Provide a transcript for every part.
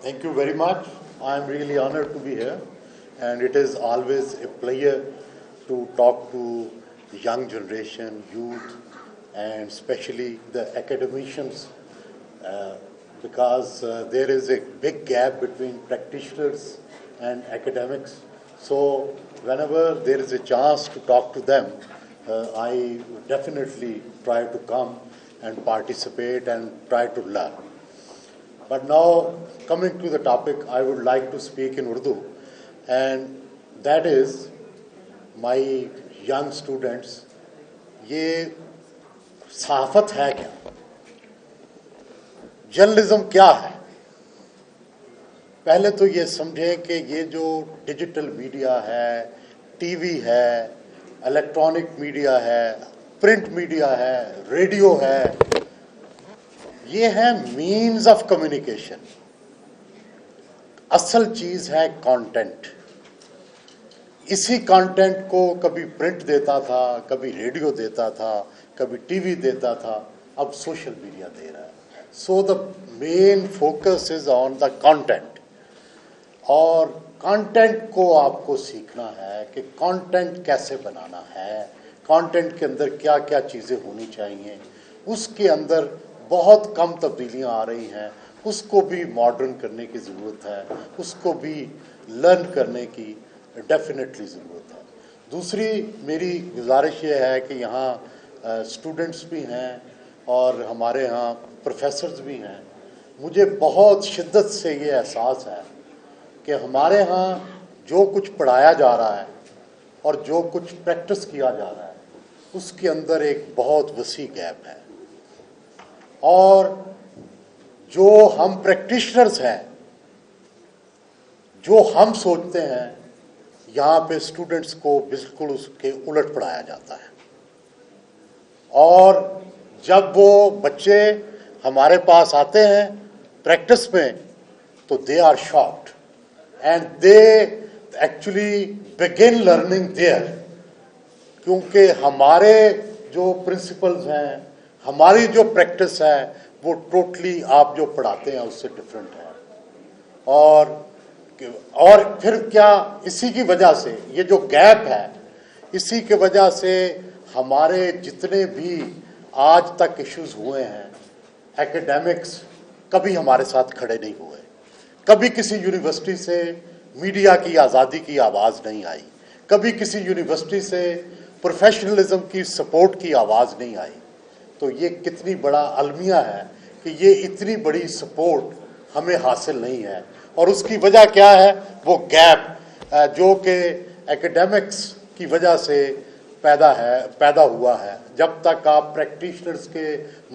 Thank you very much. I'm really honored to be here, and it is always a pleasure to talk to the young generation, youth, and especially the academicians, because there is a big gap between practitioners and academics. So whenever there is a chance to talk to them, I definitely try to come and participate and try to learn. But now, coming to the topic, I would like to speak in Urdu, and that is, my young students, ये सहाफत है क्या? Journalism क्या है? पहले तो ये समझें कि ये जो डिजिटल मीडिया है, टीवी है, इलेक्ट्रॉनिक मीडिया है, प्रिंट मीडिया है, रेडियो है, ये है मीन्स ऑफ कम्युनिकेशन. असल चीज है कंटेंट. इसी कंटेंट को कभी प्रिंट देता था, कभी रेडियो देता था, कभी टीवी देता था, अब सोशल मीडिया दे रहा है. So the main focus is on the content, और कंटेंट को आपको सीखना है कि कंटेंट कैसे बनाना है, कंटेंट के अंदर क्या क्या चीज़ें होनी चाहिए. उसके अंदर बहुत कम तब्दीलियां आ रही हैं, उसको भी मॉडर्न करने की ज़रूरत है, उसको भी लर्न करने की डेफिनेटली ज़रूरत है. दूसरी मेरी गुजारिश ये है कि यहाँ स्टूडेंट्स भी हैं और हमारे यहाँ प्रोफेसर्स भी हैं. मुझे बहुत शिद्दत से ये एहसास है कि हमारे यहाँ जो कुछ पढ़ाया जा रहा है और जो कुछ प्रैक्टिस किया जा रहा है, उसके अंदर एक बहुत वसी गैप है. और जो हम प्रैक्टिशनर्स हैं, जो हम सोचते हैं, यहाँ पे स्टूडेंट्स को बिल्कुल उसके उलट पढ़ाया जाता है. और जब वो बच्चे हमारे पास आते हैं प्रैक्टिस में, तो they are shocked and they actually begin learning there, क्योंकि हमारे जो प्रिंसिपल्स हैं, हमारी जो प्रैक्टिस है, वो टोटली आप जो पढ़ाते हैं उससे डिफरेंट है. और फिर क्या, इसी की वजह से ये जो गैप है, इसी के वजह से हमारे जितने भी आज तक इश्यूज हुए हैं, एकेडमिक्स कभी हमारे साथ खड़े नहीं हुए. कभी किसी यूनिवर्सिटी से मीडिया की आज़ादी की आवाज़ नहीं आई, कभी किसी यूनिवर्सिटी से प्रोफेशनलिज्म की सपोर्ट की आवाज़ नहीं आई. तो ये कितनी बड़ा अलमिया है कि ये इतनी बड़ी सपोर्ट हमें हासिल नहीं है. और उसकी वजह क्या है? वो गैप जो कि एकेडमिक्स की वजह से पैदा हुआ है. जब तक आप प्रैक्टिशनर्स के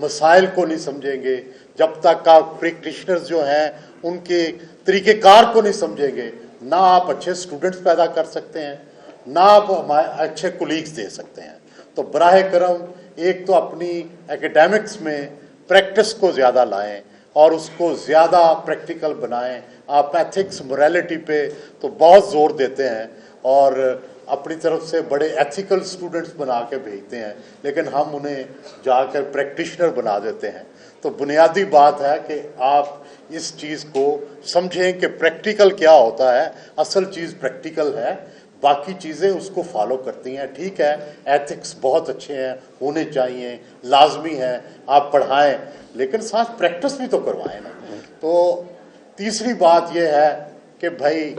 मसाइल को नहीं समझेंगे, जब तक आप प्रैक्टिशनर्स जो हैं उनके तरीक़ेकार को नहीं समझेंगे, ना आप अच्छे स्टूडेंट्स पैदा कर सकते हैं, ना आप अच्छे कोलीग्स दे सकते हैं. तो बराह करम एक तो अपनी एकेडमिक्स में प्रैक्टिस को ज़्यादा लाएं और उसको ज़्यादा प्रैक्टिकल बनाएं. आप एथिक्स मोरालिटी पे तो बहुत ज़ोर देते हैं और अपनी तरफ से बड़े एथिकल स्टूडेंट्स बना के भेजते हैं, लेकिन हम उन्हें जाकर प्रैक्टिशनर बना देते हैं. तो बुनियादी बात है कि आप इस चीज़ को समझें कि प्रैक्टिकल क्या होता है. असल चीज़ प्रैक्टिकल है, बाकी चीज़ें उसको फॉलो करती हैं. ठीक है, एथिक्स बहुत अच्छे हैं, होने चाहिए, लाजमी है, आप पढ़ाएं, लेकिन साथ प्रैक्टिस भी तो करवाएं ना. तो तीसरी बात यह है कि भाई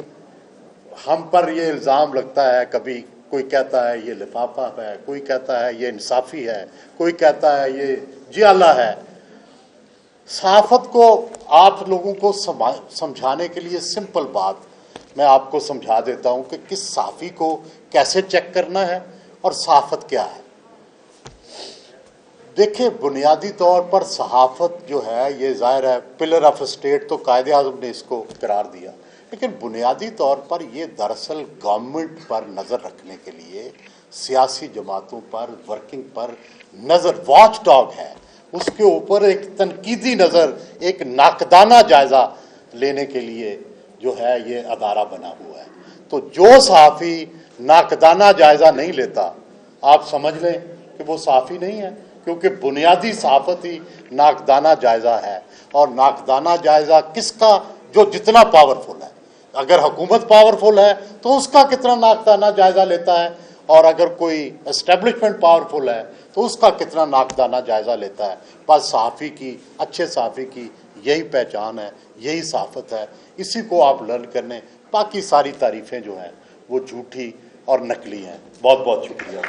हम पर ये इल्ज़ाम लगता है, कभी कोई कहता है ये लिफाफा है, कोई कहता है ये इंसाफ़ी है, कोई कहता है ये जियाला है. सहाफ़त को आप लोगों को समझाने के लिए सिंपल बात मैं आपको समझा देता हूं कि किस सहाफ़ी को कैसे चेक करना है और सहाफ़त क्या है. देखिए, बुनियादी तौर पर सहाफ़त जो है, ये ज़ाहिर है पिलर ऑफ स्टेट तो कायदे आज़म ने इसको करार दिया, लेकिन बुनियादी तौर पर ये दरअसल गवर्नमेंट पर नज़र रखने के लिए, सियासी जमातों पर, वर्किंग पर नज़र, वॉच डॉग है. उसके ऊपर एक तनकीदी नज़र, एक नाकदाना जायज़ा लेने के लिए जो है ये अदारा बना हुआ है. तो जो सहाफ़ी नाकदाना जायज़ा नहीं लेता, आप समझ लें कि वो सहाफ़ी नहीं है, क्योंकि बुनियादी सहाफ़त ही नाकदाना जायज़ा है. और नाकदाना जायज़ा किसका जो जितना पावरफुल है। अगर हुकूमत पावरफुल है तो उसका कितना नाकदाना जायज़ा लेता है, और अगर कोई एस्टेब्लिशमेंट पावरफुल है तो उसका कितना नाकदाना जायज़ा लेता है। बस सहाफ़ी की, अच्छे सहाफ़ी की यही पहचान है, यही सहाफ़त है, इसी को आप लर्न करने, बाकी सारी तारीफ़ें जो हैं वो झूठी और नकली हैं। बहुत बहुत शुक्रिया।